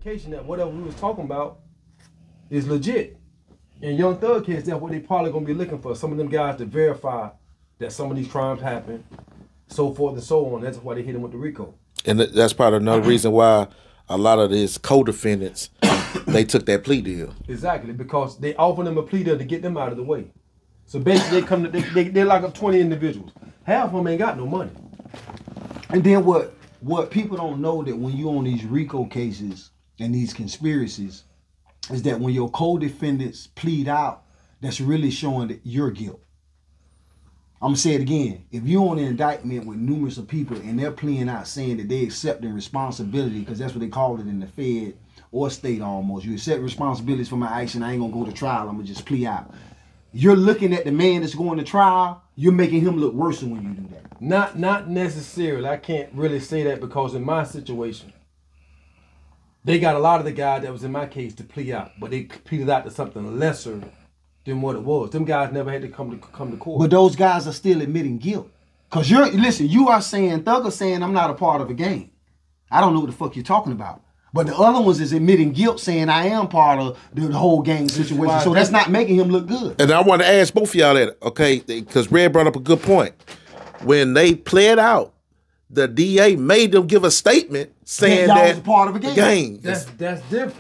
verification that whatever we was talking about is legit. In Young Thug case, that's what they probably gonna be looking for. Some of them guys to verify that some of these crimes happened, so forth and so on. That's why they hit him with the RICO. And that's probably another reason why a lot of these co-defendants, they took that plea deal. Exactly, because they offered them a plea deal to get them out of the way. So basically, they lock up 20 individuals. Half of them ain't got no money. And then what people don't know, that when you on these RICO cases and these conspiracies, is that when your co-defendants plead out, that's really showing that you're guilt. I'm gonna say it again. If you're on an indictment with numerous of people and they're pleading out saying that they accepting responsibility, because that's what they call it in the Fed or state almost. You accept responsibilities for my action. I ain't gonna go to trial. I'm gonna just plea out. You're looking at the man that's going to trial. You're making him look worse when you do that. Not necessarily. I can't really say that, because in my situation, they got a lot of the guys that was in my case to plea out, but they pleaded out to something lesser than what it was. Them guys never had to come to court. But those guys are still admitting guilt. Because you are saying, Thug is saying, I'm not a part of a gang. I don't know what the fuck you're talking about. But the other ones is admitting guilt, saying I am part of the whole gang situation. So that's not making him look good. And I want to ask both of y'all that, okay? Because Red brought up a good point. When they pled out, the DA made them give a statement saying that was a part of a gang. That's different.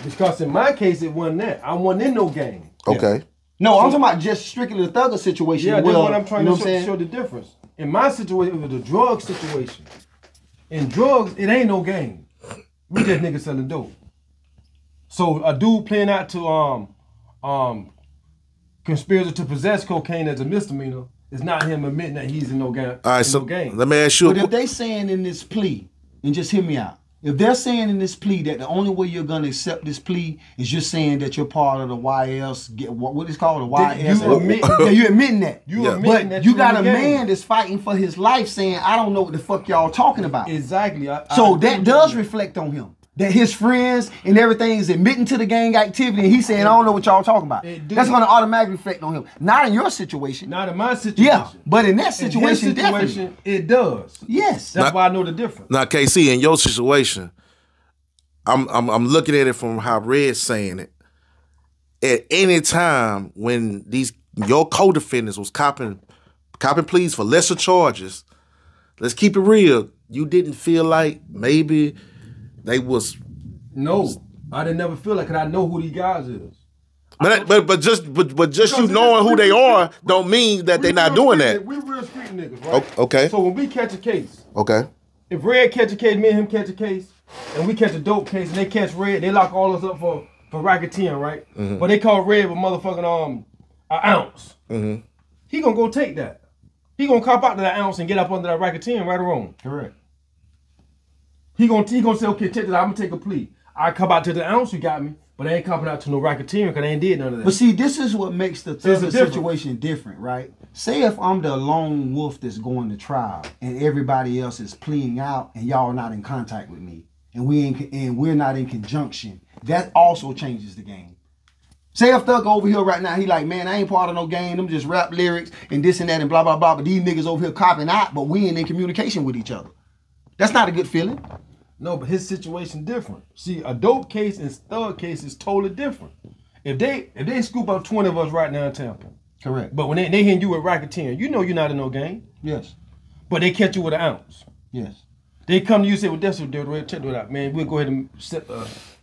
Because in my case, it wasn't that. I wasn't in no gang. Okay. No, I'm talking about just strictly the Thugger situation. Yeah, that's what I'm trying to show the difference. In my situation, it was a drug situation. In drugs, it ain't no gang. We just niggas selling dope. So a dude playing out to conspiracy to possess cocaine as a misdemeanor is not him admitting that he's in no gang. All right, so let me ask you. But if they saying in this plea, and just hear me out, if they're saying in this plea that the only way you're gonna accept this plea is just saying that you're part of the YS, what is called the YS. You're admitting that. Admitting that you got a man that's fighting for his life saying, I don't know what the fuck y'all talking about. Exactly. So that does reflect on him. That his friends and everything is admitting to the gang activity, and he's saying, I don't know what y'all talking about. That's going to automatically reflect on him. Not in your situation. Not in my situation. Yeah, but in that situation, definitely. It does. Yes. That's why I know the difference. Now, KC, in your situation, I'm looking at it from how Red's saying it. At any time when your co-defendants was copping pleas for lesser charges, let's keep it real, you didn't feel like maybe they was... No, I didn't never feel like it. I know who these guys is. But just you knowing who they are don't mean that they're not doing that. We real street niggas, right? Okay. So when we catch a case, okay, if Red catch a case, me and him catch a case, and we catch a dope case, and they catch Red, they lock all us up for racketeering, right? But they call Red with motherfucking an ounce. He gonna go take that. He gonna cop out to that ounce and get up under that racketeering, right or wrong? Correct. He gonna say, okay, check this out, I'm gonna take a plea. I cop out to the ounce you got me, but I ain't copping out to no racketeering because I ain't did none of that. But see, this is what makes the situation different, right? Say if I'm the lone wolf that's going to trial and everybody else is pleading out and y'all not in contact with me and we're not in conjunction, that also changes the game. Say if Thug over here right now, he like, man, I ain't part of no game, them just rap lyrics and this and that and blah, blah, blah, but these niggas over here copping out, but we ain't in communication with each other. That's not a good feeling. No, but his situation different. See, a dope case and Thug case is totally different. If they scoop up 20 of us right now in Tampa. Correct. But when they hit you with racketeering, you know you're not in no game. Yes. But they catch you with an ounce. Yes. They come to you and say, well, that's what they're ready. Check it out, man. We'll go ahead and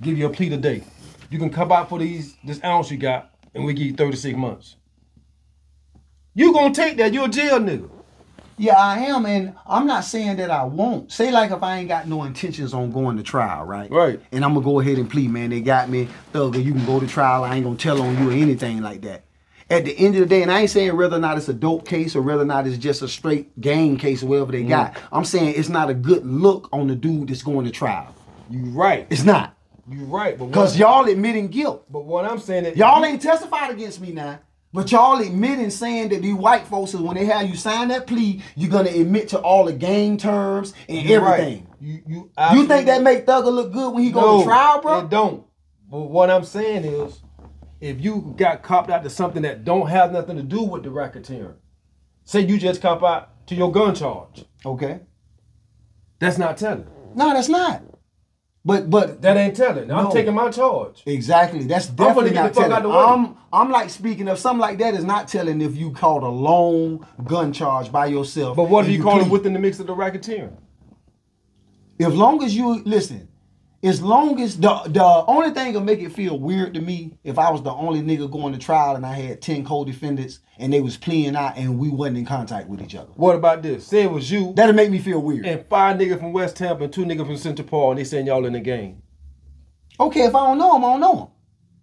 give you a plea today. You can come out for this ounce you got, and we'll give you 36 months. You gonna take that, you're a jail nigga. Yeah, I am, and I'm not saying that I won't. Say like if I ain't got no intentions on going to trial, right? Right. And I'm going to go ahead and plead, man, they got me. Thugger, you can go to trial. I ain't going to tell on you or anything like that. At the end of the day, and I ain't saying whether or not it's a dope case or whether or not it's just a straight gang case or whatever they got. I'm saying it's not a good look on the dude that's going to trial. You right. It's not. You right. Because y'all admitting guilt. But what I'm saying is... Y'all ain't testified against me now. But y'all admitting saying that these white folks, when they have you sign that plea, you're going to admit to all the gang terms and everything. Right. You think that make Thugger look good when he go to trial, bro? It don't. But what I'm saying is, if you got copped out to something that don't have nothing to do with the racketeering, say you just cop out to your gun charge. Okay. That's not telling. No, that's not. But that ain't telling. I'm taking my charge. Exactly. That's definitely not telling. I'm like speaking of something like that is not telling if you caught a long gun charge by yourself. But what if you call it within the mix of the racketeering? As long as you listen, as long as the only thing that'll make it feel weird to me if I was the only nigga going to trial and I had 10 co-defendants and they was pleading out and we wasn't in contact with each other. What about this? Say it was you. That'll make me feel weird. And 5 niggas from West Tampa and 2 niggas from Central Park and they saying y'all in the game. Okay, if I don't know them, I don't know them.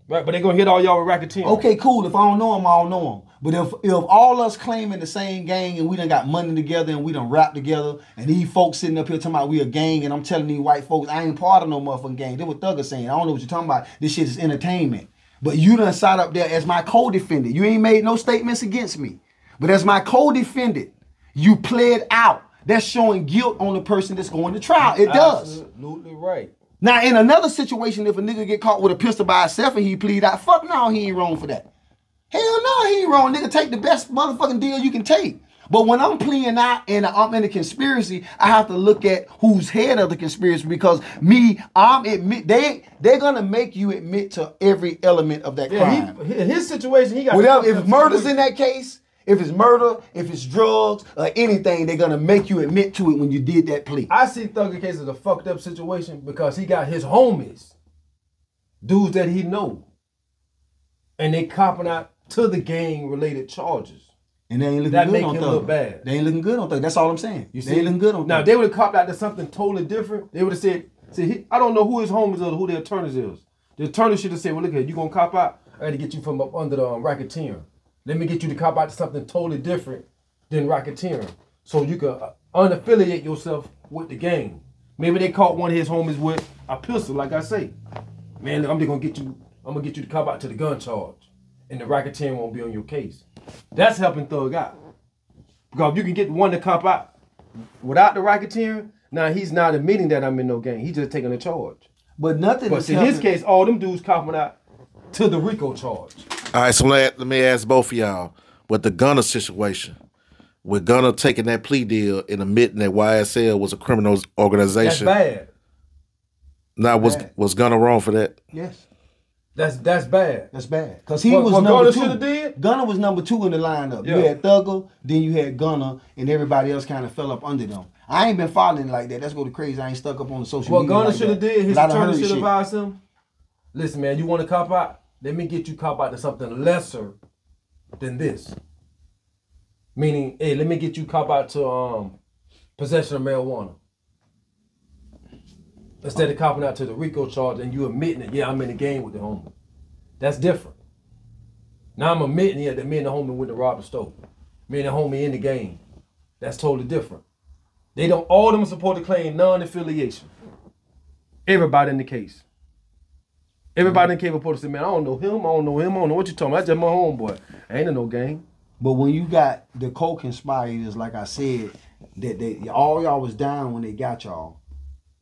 Right, but they gonna hit all y'all with racketeering. Okay, cool. If I don't know them, I don't know them. But if all us claiming the same gang and we done got money together and we done rap together and these folks sitting up here talking about we a gang and I'm telling these white folks I ain't part of no motherfucking gang. They what Thugger saying. I don't know what you're talking about. This shit is entertainment. But you done sat up there as my co-defendant. You ain't made no statements against me. But as my co-defendant, you pled out. That's showing guilt on the person that's going to trial. It does. Absolutely right. Now, in another situation, if a nigga get caught with a pistol by himself and he plead out, fuck no, he ain't wrong for that. Hell no, he ain't wrong. Nigga, take the best motherfucking deal you can take. But when I'm pleading out and I'm in a conspiracy, I have to look at who's head of the conspiracy because they're gonna make you admit to every element of that crime. In his situation, he got whatever. If murder's in that case, if it's murder, if it's drugs, or anything, they're gonna make you admit to it when you did that plea. I see Thugger case as a fucked up situation because he got his homies, dudes that he know, and they copping out to the gang-related charges. And they ain't looking good on Thugger. Look bad. They ain't looking good on Thugger. That's all I'm saying. They ain't looking good on Thugger. Now, if they would have copped out to something totally different, they would have said, see, I don't know who his homies are or who their attorneys is. The attorney should have said, well, look here, you gonna cop out? I had to get you from up under the racketeering. Let me get you to cop out to something totally different than racketeering. So you can unaffiliate yourself with the gang. Maybe they caught one of his homies with a pistol, like I say. Man, I'm gonna get you to cop out to the gun charge. And the racketeering won't be on your case. That's helping Thug out. Because if you can get one to cop out without the racketeering, now he's not admitting that I'm in no gang. He's just taking a charge. But nothing. But in his case, all them dudes copping out to the RICO charge. All right, so let me ask both of y'all, with the Gunner situation, with Gunner taking that plea deal and admitting that YSL was a criminal organization. That's bad. Now, was Gunner wrong for that? Yes. That's bad. That's bad. Because he was number 2. Gunner did? Gunner was number 2 in the lineup. Yeah. You had Thugger, then you had Gunner, and everybody else kind of fell up under them. I ain't been following like that. That's go to crazy. I ain't stuck up on the social media. What Gunner should have did, his attorney should have advised him. Listen, man, you want to cop out? Let me get you cop out to something lesser than this. Meaning, hey, let me get you cop out to possession of marijuana. Instead of copping out to the RICO charge and you admitting it, yeah, I'm in the game with the homie. That's different. Now I'm admitting that me and the homie went to rob the store. Me and the homie in the game. That's totally different. They don't, all of them are supposed to claim non-affiliation. Everybody in the case. Everybody in the case supposed to say, man, I don't know him, I don't know what you talking about. That's just my homeboy. I ain't in no gang. But when you got the co-conspirators, like I said, that all y'all was down when they got y'all.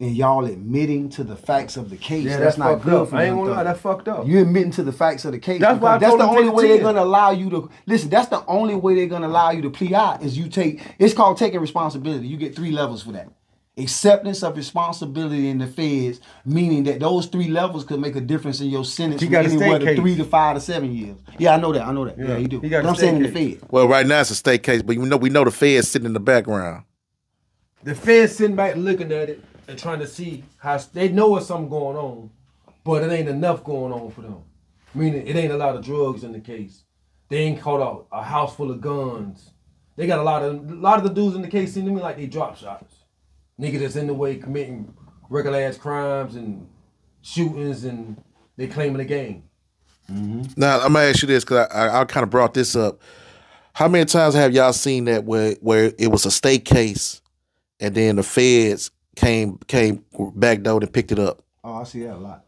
And y'all admitting to the facts of the case. Yeah, that's not good for you. I ain't gonna lie, that's fucked up. You admitting to the facts of the case. That's why that's the only way they're gonna allow you to listen. That's the only way they're gonna allow you to plea out is you take. It's called taking responsibility. You get 3 levels for that. Acceptance of responsibility in the feds, meaning that those 3 levels could make a difference in your sentence from anywhere to 3 to 5 to 7 years. Yeah, I know that. Yeah, you do. But I'm saying in the feds. Well, right now it's a state case, but we know the feds sitting in the background. The feds sitting back looking at it and trying to see how they know there's something going on, but it ain't enough going on for them. Meaning it ain't a lot of drugs in the case. They ain't caught a house full of guns. They got a lot of the dudes in the case seem to me like they drop shots. Nigga that's in the way committing regular ass crimes and shootings and they claiming the gang. Mm-hmm. Now I'm gonna ask you this because I kind of brought this up. How many times have y'all seen that where it was a state case and then the feds came backdoored and picked it up? Oh, I see that a lot.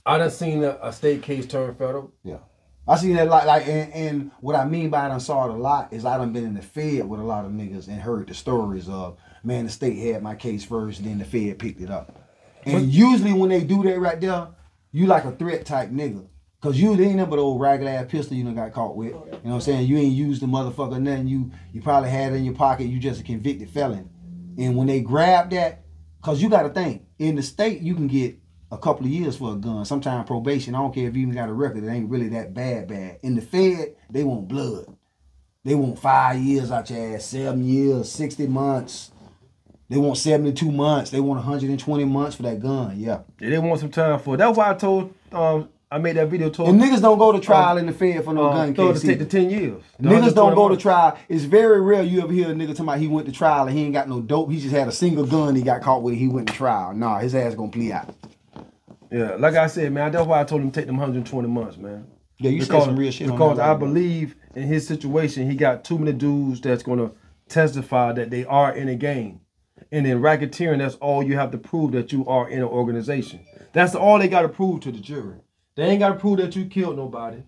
I done seen a state case turn federal. Yeah. I seen that a lot, and what I mean by I done saw it a lot is I done been in the Fed with a lot of niggas and heard the stories of, man, the state had my case first, then the Fed picked it up. And usually when they do that right there, you like a threat type nigga. Cause you ain't nothing but old ragged ass pistol you done got caught with. You know what I'm saying? You ain't used the motherfucker nothing. You probably had it in your pocket, you just a convicted felon. And when they grab that, cause you gotta think, in the state you can get a couple of years for a gun. Sometimes probation. I don't care if you even got a record. It ain't really that bad. In the Fed, they want blood. They want 5 years out your ass, 7 years, 60 months. They want 72 months. They want 120 months for that gun. Yeah. They want some time for it. That's why I told. I made that video. And niggas don't go to trial in the Fed for no gun case. To take the 10 years. Niggas don't go to trial. It's very rare you ever hear a nigga talking about he went to trial and he ain't got no dope. He just had a single gun he got caught with. He went to trial. Nah, his ass gonna plea out. Yeah, like I said, man, that's why I told him to take them 120 months, man. Yeah, you said some real shit on that. Because I believe in his situation, he got too many dudes that's gonna testify that they are in a game. And in racketeering, that's all you have to prove, that you are in an organization. That's all they got to prove to the jury. They ain't got to prove that you killed nobody.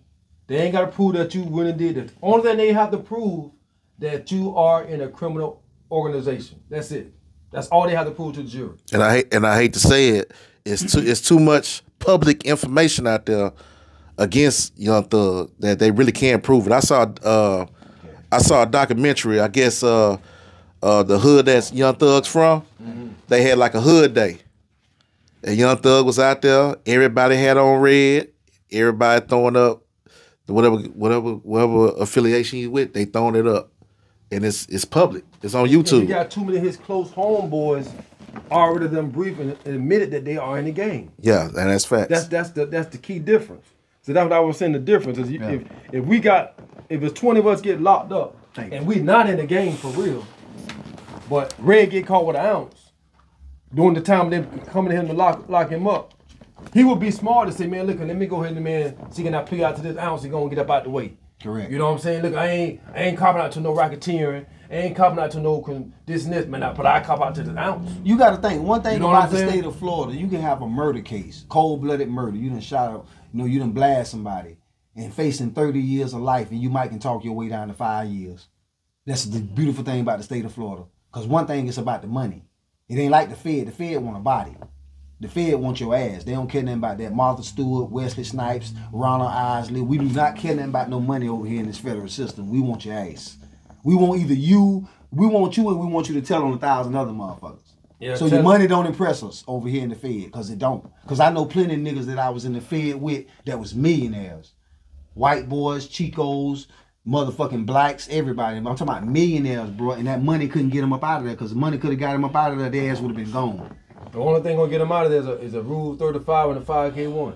They ain't got to prove that you went and did it. Only thing they have to prove that you are in a criminal organization. That's it. That's all they have to prove to the jury. And I hate to say it, it's too much public information out there against Young Thug that they really can't prove it. I saw a documentary. I guess the hood that's Young Thug's from, they had like a hood day. And Young Thug was out there. Everybody had on red. Everybody throwing up whatever affiliation you with, they throwing it up. And it's public. It's on YouTube. He got too many of his close homeboys already them briefing and admitted that they are in the game. Yeah, and that's facts. That's the key difference. So that's what I was saying. The difference is if it's 20 of us get locked up and we not in the game for real, but Red get caught with an ounce during the time they coming to him to lock him up, he would be smart to say, man, look, let me go ahead and see can I plea out to this ounce, he gonna get up out the way. Correct. You know what I'm saying? Look, I ain't copping out to no racketeering. I ain't copping out to no this and this, man. But I cop out to this ounce. You got to think. One thing about the saying? state of Florida, you can have a murder case, cold-blooded murder. You done shot up, you done blast somebody, and facing 30 years of life, and you might can talk your way down to 5 years. That's the beautiful thing about the state of Florida. Because one thing is about the money. It ain't like the Fed. The Fed want a body. The Fed want your ass. They don't care nothing about that. Martha Stewart, Wesley Snipes, Ronald Isley. We do not care nothing about no money over here in this federal system. We want your ass. We want either you, we want you, and we want you to tell on 1,000 other motherfuckers. Yeah, so your money don't impress us over here in the Fed, because it don't. Because I know plenty of niggas that I was in the Fed with that was millionaires. White boys, Chicos, motherfucking blacks, everybody. I'm talking about millionaires, bro, and that money couldn't get them up out of there, because the money could have got them up out of there, their ass would have been gone. The only thing gonna get them out of there is a Rule 35 and a 5K1.